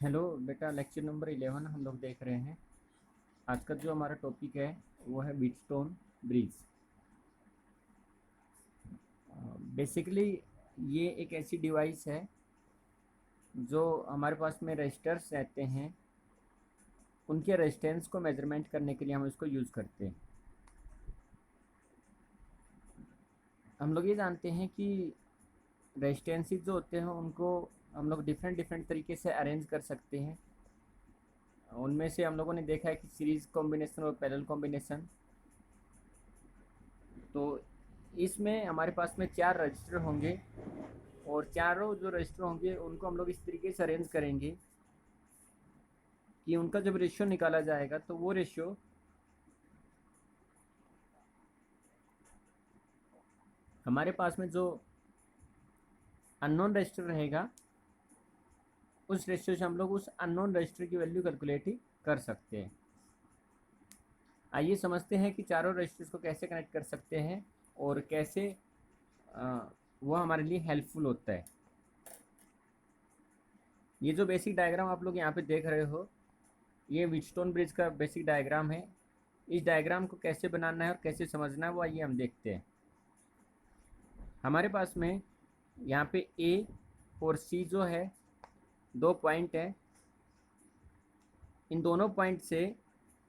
Hello बेटा, lecture number 11 हम लोग देख रहे हैं। आज का जो हमारा टॉपिक है वो है व्हीटस्टोन ब्रिज। बेसिकली ये एक ऐसी डिवाइस है जो हमारे पास में रेजिस्टर्स रहते हैं, उनके रेजिस्टेंस को मेजरमेंट करने के लिए हम इसको यूज़ करते हैं। हम लोग ये जानते हैं कि रेजिस्टेंसेस जो होते हैं उनको हम लोग डिफरेंट डिफरेंट तरीके से अरेंज कर सकते हैं। उनमें से हम लोगों ने देखा है कि सीरीज़ कॉम्बिनेशन और पैरेलल कॉम्बिनेशन। तो इसमें हमारे पास में 4 रजिस्टर होंगे और चारों जो रजिस्टर होंगे उनको हम लोग इस तरीके से अरेंज करेंगे कि उनका जब रेशियो निकाला जाएगा तो वो रेशियो हमारे पास में जो अननोन रजिस्टर रहेगा उस रेशियो से हम लोग उस अननोन रजिस्टर की वैल्यू कैलकुलेट ही कर सकते हैं। आइए समझते हैं कि चारों रजिस्टर्स को कैसे कनेक्ट कर सकते हैं और कैसे वो हमारे लिए हेल्पफुल होता है। ये जो बेसिक डायग्राम आप लोग यहाँ पे देख रहे हो, ये व्हीटस्टोन ब्रिज का बेसिक डायग्राम है। इस डायग्राम को कैसे बनाना है और कैसे समझना है वो आइए हम देखते हैं। हमारे पास में यहाँ पे ए और सी जो है 2 पॉइंट है। इन दोनों पॉइंट से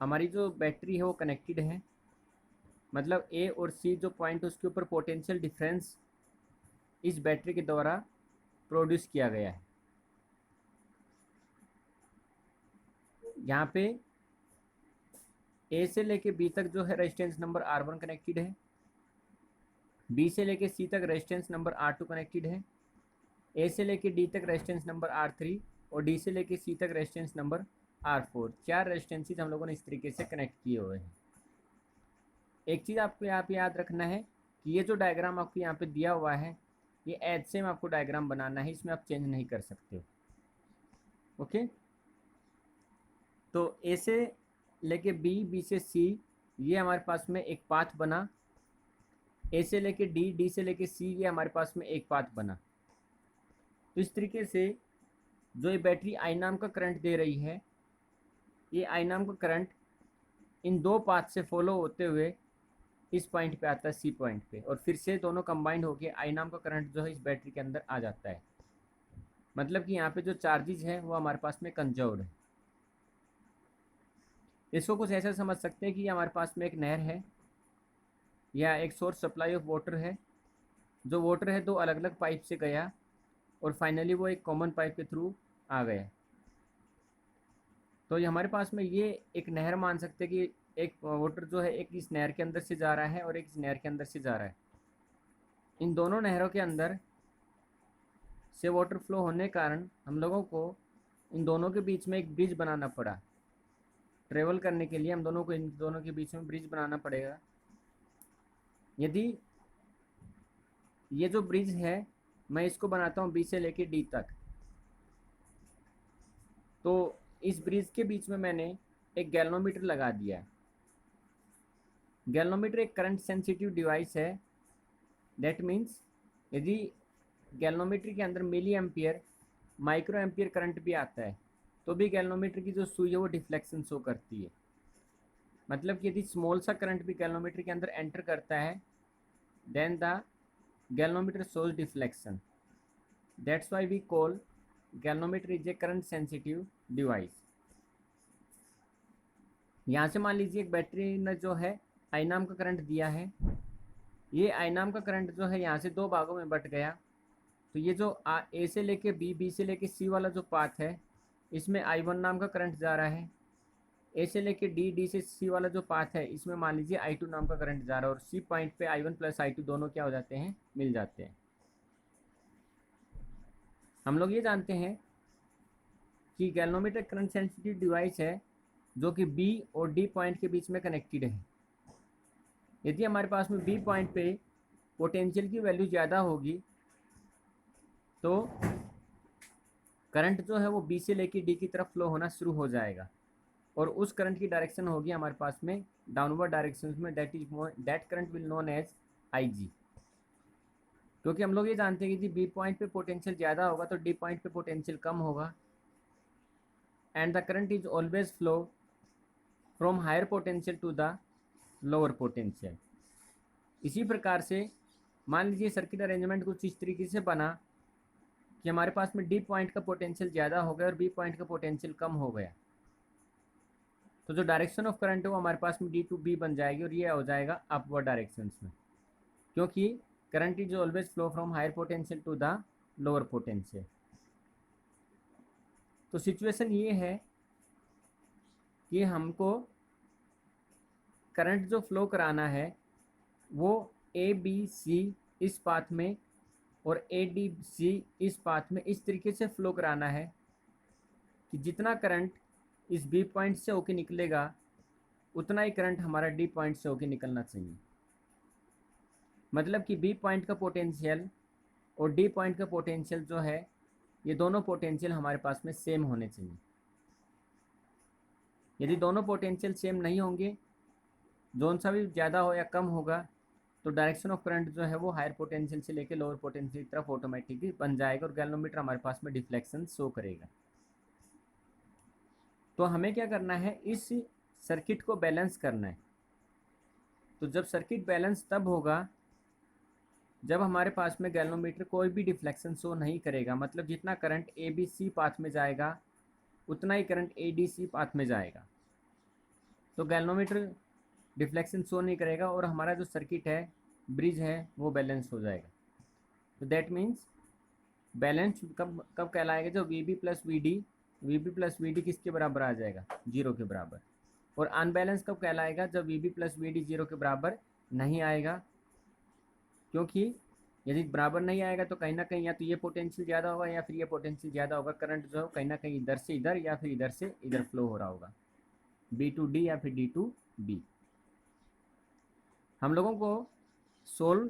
हमारी जो बैटरी है वो कनेक्टेड है। मतलब ए और सी जो पॉइंट उसके ऊपर पोटेंशियल डिफरेंस इस बैटरी के द्वारा प्रोड्यूस किया गया है। यहाँ पे ए से लेके बी तक जो है रेजिस्टेंस नंबर R1 कनेक्टेड है, बी से लेके सी तक रेजिस्टेंस नंबर R2 कनेक्टेड है, ए से लेके डी तक रेजिस्टेंस नंबर R3 और डी से लेके सी तक रेजिस्टेंस नंबर R4। 4 रेजिस्टेंसेज हम लोगों ने इस तरीके से कनेक्ट किए हुए हैं। एक चीज़ आपको यहाँ पे याद रखना है कि ये जो डायग्राम आपको यहाँ पे दिया हुआ है ये एज सेम आपको डायग्राम बनाना है, इसमें आप चेंज नहीं कर सकते हो। ओके, तो ए से लेके बी, बी से सी, ये हमारे पास में एक पाथ बना। ए से लेके डी, डी से लेके सी, ये हमारे पास में एक पाथ बना। तो इस तरीके से जो ये बैटरी आई नाम का करंट दे रही है, ये आई नाम का करंट इन 2 पाथ से फॉलो होते हुए इस पॉइंट पे आता है, सी पॉइंट पे, और फिर से दोनों कंबाइंड होके आई नाम का करंट जो है इस बैटरी के अंदर आ जाता है। मतलब कि यहाँ पे जो चार्जेज है वो हमारे पास में कंजर्व्ड है। इसको कुछ ऐसा समझ सकते हैं कि हमारे पास में एक नहर है या एक सोर्स सप्लाई ऑफ वाटर है। जो वाटर है 2 अलग अलग पाइप से गया और फाइनली वो एक कॉमन पाइप के थ्रू आ गया। तो ये हमारे पास में ये एक नहर मान सकते हैं कि एक वाटर जो है एक इस नहर के अंदर से जा रहा है और एक इस नहर के अंदर से जा रहा है। इन दोनों नहरों के अंदर से वाटर फ्लो होने के कारण हम लोगों को इन दोनों के बीच में एक ब्रिज बनाना पड़ा। ट्रेवल करने के लिए हम दोनों को इन दोनों के बीच में ब्रिज बनाना पड़ेगा। यदि ये जो ब्रिज है मैं इसको बनाता हूँ बी से लेके डी तक, तो इस ब्रिज के बीच में मैंने एक गैल्वेनोमीटर लगा दिया है। गैल्वेनोमीटर एक करंट सेंसिटिव डिवाइस है। दैट मीन्स यदि गैल्वेनोमीटर के अंदर milli ampere, micro ampere current भी आता है तो भी गैल्वेनोमीटर की जो सुई है वो डिफ्लेक्शन शो करती है। मतलब कि यदि स्मॉल सा करंट भी गैल्वेनोमीटर के अंदर एंटर करता है then the galvanometer shows deflection. That's why we call galvanometer is a current sensitive device. यहाँ से मान लीजिए एक बैटरी ने जो है आई नाम का करंट दिया है। ये आई नाम का करंट जो है यहाँ से 2 भागों में बट गया। तो ये जो ए से लेके बी, बी से लेके सी वाला जो पाथ है इसमें I1 नाम का करंट जा रहा है। ए से लेके डी, डी से सी वाला जो पाथ है इसमें मान लीजिए I2 नाम का करंट जा रहा है और सी पॉइंट पे I1 प्लस I2 दोनों क्या हो जाते हैं, मिल जाते हैं। हम लोग ये जानते हैं कि गैल्वेनोमीटर करंट सेंसिटिव डिवाइस है जो कि बी और डी पॉइंट के बीच में कनेक्टेड है। यदि हमारे पास में बी पॉइंट पे पोटेंशियल की वैल्यू ज़्यादा होगी तो करंट जो है वो बी से लेके डी की तरफ फ्लो होना शुरू हो जाएगा और उस करंट की डायरेक्शन होगी हमारे पास में डाउनवर्ड डायरेक्शन में। That current will known as IG। क्योंकि हम लोग ये जानते हैं कि यदि बी पॉइंट पे पोटेंशियल ज़्यादा होगा तो डी पॉइंट पे पोटेंशियल कम होगा। And the current is always flow from higher potential to the lower potential. इसी प्रकार से मान लीजिए सर्किट अरेंजमेंट कुछ इस तरीके से बना कि हमारे पास में डी पॉइंट का पोटेंशियल ज़्यादा हो गया और बी पॉइंट का पोटेंशियल कम हो गया, तो जो डायरेक्शन ऑफ करंट है वो हमारे पास में डी टू बी बन जाएगी और ये हो जाएगा अपवर्ड डायरेक्शन में, क्योंकि current is always flow from higher potential to the lower potential. तो सिचुएशन ये है कि हमको करंट जो फ्लो कराना है वो ए बी सी इस पाथ में और ए डी सी इस पाथ में इस तरीके से फ्लो कराना है कि जितना करंट इस बी पॉइंट से होके निकलेगा उतना ही करंट हमारा डी पॉइंट से होके निकलना चाहिए। मतलब कि बी पॉइंट का पोटेंशियल और डी पॉइंट का पोटेंशियल जो है ये दोनों पोटेंशियल हमारे पास में सेम होने चाहिए। यदि दोनों पोटेंशियल सेम नहीं होंगे, जोन सा भी ज़्यादा हो या कम होगा, तो डायरेक्शन ऑफ करंट जो है वो हायर पोटेंशियल से लेकर लोअर पोटेंशियल की तरफ ऑटोमेटिकली बन जाएगा और गैल्वेनोमीटर हमारे पास में डिफ्लेक्शन शो करेगा। तो हमें क्या करना है, इस सर्किट को बैलेंस करना है। तो जब सर्किट बैलेंस तब होगा जब हमारे पास में गैल्वेनोमीटर कोई भी डिफ्लेक्शन शो नहीं करेगा। मतलब जितना current A B C path में जाएगा उतना ही current A D C path में जाएगा, तो गैल्वेनोमीटर डिफ्लेक्शन शो नहीं करेगा और हमारा जो सर्किट है, ब्रिज है, वो बैलेंस हो जाएगा। तो दैट मीन्स बैलेंस कब कब कहलाएगा, जो V B plus V D किसके बराबर आ जाएगा, जीरो के बराबर। और अनबैलेंस कब कहलाएगा, जब V B plus V D zero के बराबर नहीं आएगा, क्योंकि यदि बराबर नहीं आएगा तो कहीं ना कहीं या तो ये पोटेंशियल ज़्यादा होगा या फिर ये पोटेंशियल ज़्यादा होगा। करंट जो है कहीं ना कहीं इधर से इधर या फिर इधर से इधर फ्लो हो रहा होगा, बी टू डी या फिर डी टू बी। हम लोगों को सोल्व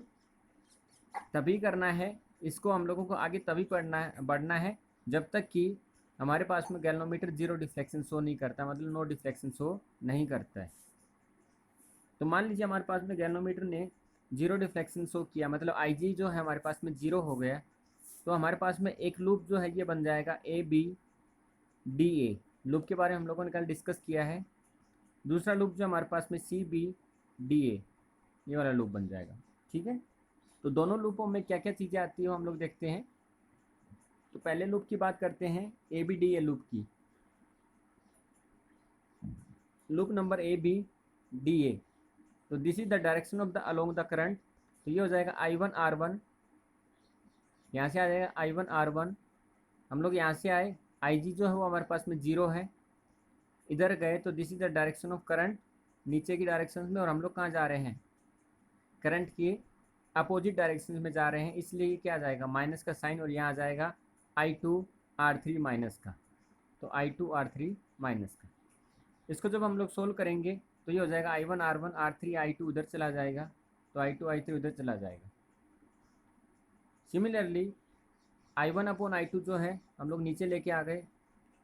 तभी करना है, इसको हम लोगों को आगे तभी बढ़ना है जब तक कि हमारे पास में गैल्वेनोमीटर जीरो डिफ्लेक्शन शो नहीं करता, मतलब नो डिफ्लेक्शन शो नहीं करता है। तो मान लीजिए हमारे पास में गैल्वेनोमीटर ने जीरो डिफ्लेक्शन शो किया, मतलब आई जी जो है हमारे पास में जीरो हो गया, तो हमारे पास में एक लूप जो है ये बन जाएगा A B D A. Loop के बारे में हम लोगों ने कल डिस्कस किया है। दूसरा लूप जो हमारे पास में सी बी डी ए, ये वाला लूप बन जाएगा। ठीक है, तो दोनों लूपों में क्या क्या चीज़ें आती है वो हम लोग देखते हैं। तो पहले लूप की बात करते हैं, A B D A loop की। Loop number A B D A, तो this is the direction of the along the current. तो ये हो जाएगा आई वन आर वन, यहाँ से आ जाएगा आई वन आर वन। हम लोग यहाँ से आए, आई जी जो है वो हमारे पास में जीरो है, इधर गए तो this is the direction of current नीचे की डायरेक्शन में, और हम लोग कहाँ जा रहे हैं, करंट की अपोजिट डायरेक्शन में जा रहे हैं, इसलिए क्या आ जाएगा, माइनस का साइन, और यहाँ आ जाएगा I two are three minus का, तो आई टू आर थ्री माइनस का। इसको जब हम लोग सोल्व करेंगे तो ये हो जाएगा I one R three I two उधर चला जाएगा, तो आई टू आई थ्री उधर चला जाएगा। Similarly I one upon I two जो है हम लोग नीचे लेके आ गए,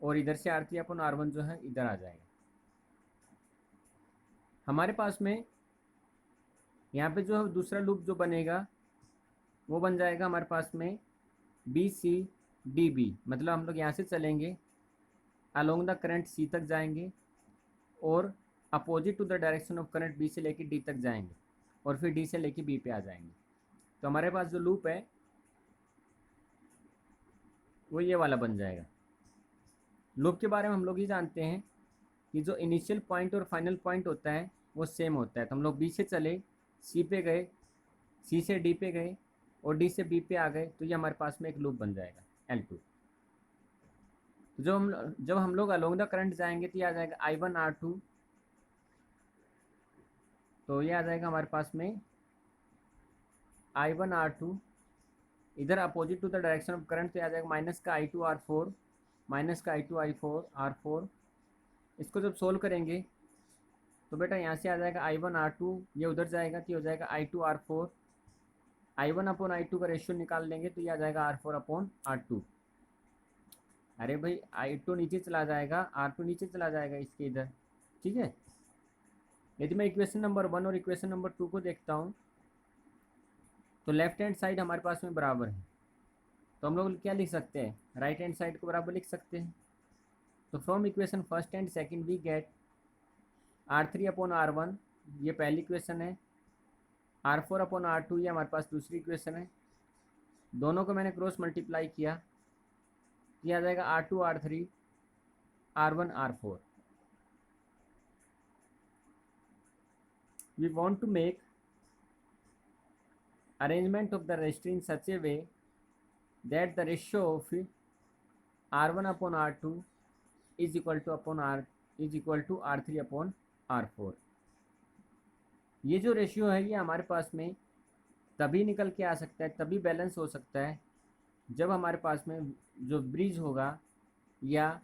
और इधर से R three upon R one जो है इधर आ जाएगा। हमारे पास में यहाँ पे जो है दूसरा लूप जो बनेगा वो बन जाएगा हमारे पास में बी सी डी बी। मतलब हम लोग यहाँ से चलेंगे, अलोंग द करंट सी तक जाएंगे और opposite to the direction of current B से लेके डी तक जाएंगे, और फिर डी से लेके बी पे आ जाएंगे। तो हमारे पास जो लूप है वो ये वाला बन जाएगा। लूप के बारे में हम लोग ये जानते हैं कि जो इनिशियल पॉइंट और फाइनल पॉइंट होता है वो सेम होता है। तो हम लोग बी से चले, सी पे गए, सी से डी पे गए और डी से बी पे आ गए, तो ये हमारे पास में एक लूप बन जाएगा L2। तो जब हम लोग अलोंग द करंट जाएंगे तो ये आ जाएगा आई वन आर टू, तो ये आ जाएगा हमारे पास में आई वन आर टू, इधर opposite to the direction of current तो आ जाएगा माइनस का I two R four, minus का I two I four R four. इसको जब सोल्व करेंगे तो बेटा यहाँ से आ जाएगा आई वन आर टू, ये उधर जाएगा तो ये हो जाएगा I two R four, I one upon I two का रेशियो निकाल लेंगे तो ये आ जाएगा R four upon R two. अरे भाई आई टू नीचे चला जाएगा, आर टू नीचे चला जाएगा इसके इधर। ठीक है, यदि मैं इक्वेशन नंबर वन और इक्वेशन नंबर टू को देखता हूँ तो लेफ्ट हैंड साइड हमारे पास में बराबर है, तो हम लोग क्या लिख सकते हैं, राइट हैंड साइड को बराबर लिख सकते हैं। तो from equation first and second we get R3/R1, ये पहली इक्वेशन है। R4/R2 ये हमारे पास दूसरी इक्वेशन है। दोनों को मैंने क्रॉस मल्टीप्लाई किया आ जाएगा R2 R3 R1 R4। We want to make arrangement of the resistor in such a way that the ratio of R1/R2 is equal to R3/R4। ये जो रेशियो है ये हमारे पास में तभी निकल के आ सकता है, तभी बैलेंस हो सकता है जब हमारे पास में जो ब्रिज होगा या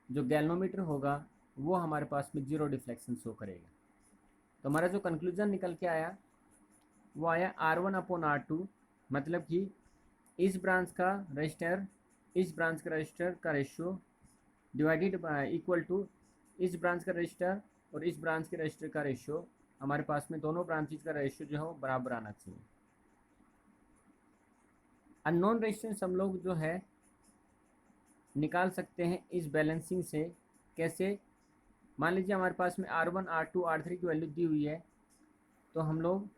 जो गैल्वेनोमीटर होगा वो हमारे पास में जीरो डिफ्लेक्शन शो करेगा। तो हमारा जो कंक्लूजन निकल के आया वो आया R1/R2, मतलब कि इस ब्रांच का रजिस्टर का रेशियो डिवाइडेड इक्वल टू इस ब्रांच का रजिस्टर और इस ब्रांच के रजिस्टर का रेशियो, हमारे पास में दोनों ब्रांचेज का रेशियो जो है वो बराबर आना चाहिए। अननोन रेजिस्टेंस हम लोग जो है निकाल सकते हैं इस बैलेंसिंग से। कैसे? मान लीजिए हमारे पास में R1 R2 R3 की वैल्यू दी हुई है, तो हम लोग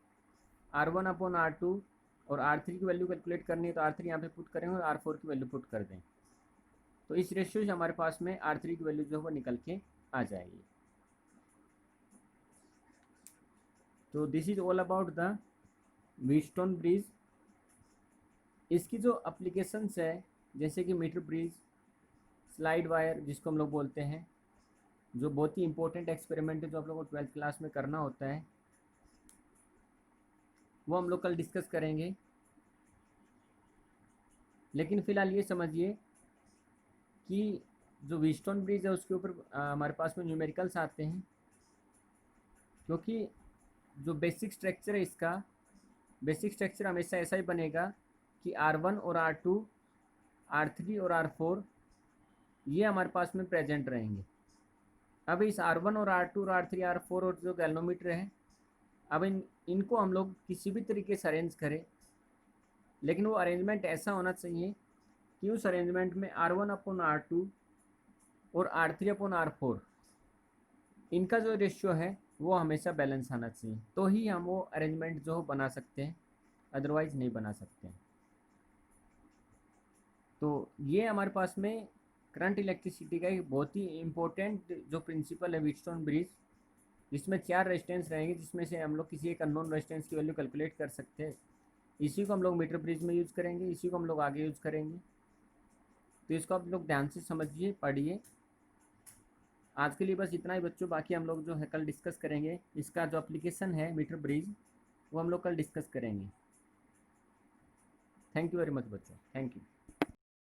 R1/R2 और R3 की वैल्यू कैलकुलेट करनी है तो R3 यहाँ पे पुट करेंगे और R4 की वैल्यू पुट कर दें, तो इस रेशियो से हमारे पास में R3 की वैल्यू जो है वो निकल के आ जाएगी। तो this is all about the Wheatstone bridge. इसकी जो अप्लीकेशंस है जैसे कि मीटर ब्रिज, स्लाइड वायर जिसको हम लोग बोलते हैं, जो बहुत ही इंपॉर्टेंट एक्सपेरिमेंट है जो आप लोगों को 12th क्लास में करना होता है, वो हम लोग कल डिस्कस करेंगे। लेकिन फ़िलहाल ये समझिए कि जो व्हीटस्टोन ब्रिज है उसके ऊपर हमारे पास में न्यूमेरिकल्स आते हैं, क्योंकि जो बेसिक स्ट्रक्चर है इसका, बेसिक स्ट्रक्चर हमेशा ऐसा ही बनेगा कि R1 और R2 R3 और R4 ये हमारे पास में प्रेजेंट रहेंगे। अब इस R1 और R2 और R3 R4 और जो गैल्वेनोमीटर है, अब इनको हम लोग किसी भी तरीके से अरेंज करें, लेकिन वो अरेंजमेंट ऐसा होना चाहिए कि उस अरेंजमेंट में R1/R2 और R3/R4 इनका जो रेशियो है वो हमेशा बैलेंस आना चाहिए, तो ही हम वो अरेंजमेंट जो बना सकते हैं, अदरवाइज़ नहीं बना सकते हैं। तो ये हमारे पास में करंट इलेक्ट्रिसिटी का एक बहुत ही इम्पोर्टेंट जो प्रिंसिपल है व्हीटस्टोन ब्रिज, जिसमें 4 रेजिस्टेंस रहेंगे, जिसमें से हम लोग किसी एक अननोन रेजिस्टेंस की वैल्यू कैलकुलेट कर सकते हैं। इसी को हम लोग मीटर ब्रिज में यूज़ करेंगे, इसी को हम लोग आगे यूज़ करेंगे। तो इसको आप लोग ध्यान से समझिए, पढ़िए। आज के लिए बस इतना ही बच्चों, बाकी हम लोग जो है कल डिस्कस करेंगे। इसका जो एप्लीकेशन है मीटर ब्रिज वो हम लोग कल डिस्कस करेंगे। थैंक यू वेरी मच बच्चों, थैंक यू।